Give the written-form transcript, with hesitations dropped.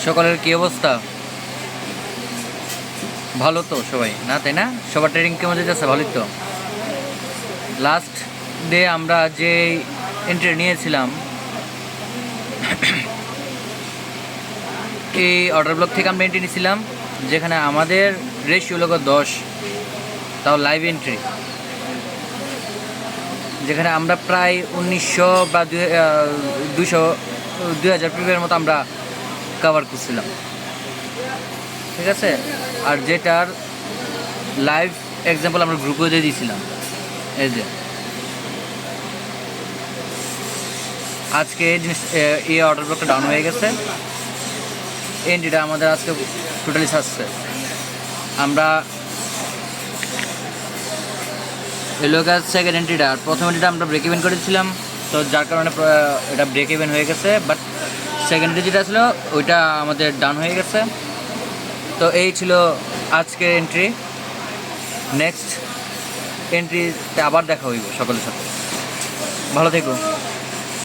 সকলের কি অবস্থা? ভালো তো সবাই না, তাই না? সবার ট্রেডিং কেমন যেতেছে? ভালোই তো। লাস্ট ডে আমরা যে এন্ট্রি নিয়েছিলাম এই অর্ডার ব্লক থেকে আমরা এন্ট্রি নিয়েছিলাম, যেখানে আমাদের রেশিও লোক 10, তাও লাইভ এন্ট্রি, যেখানে আমরা প্রায় 1900 বা 2000 পিপের মতো আমরা কভার করছিলাম, ঠিক আছে। আর যেটার লাইভ এক্সাম্পল আমরা গ্রুপে দিয়ে দিয়েছিলাম। এই যে আজকে এই জিনিস, এই অর্ডার ব্লকটা ডাউন হয়ে গেছে। এন্ট্রিটা আমাদের আজকে টোটালি ছাড়ছে। আমরা এলো গাছ সেকেন্ড এন্ট্রিটা, আর প্রথম এন্ট্রিটা আমরা ব্রেক ইভেন করেছিলাম, তো যার কারণে এটা ব্রেক ইভেন হয়ে গেছে। বাট সেকেন্ড এন্ট্রি যেটা ছিল ওইটা আমাদের ডাউন হয়ে গেছে। তো এই ছিল আজকের এন্ট্রি। নেক্সট এন্ট্রিতে আবার দেখা হইব সকলের সাথে। ভালো থেকো।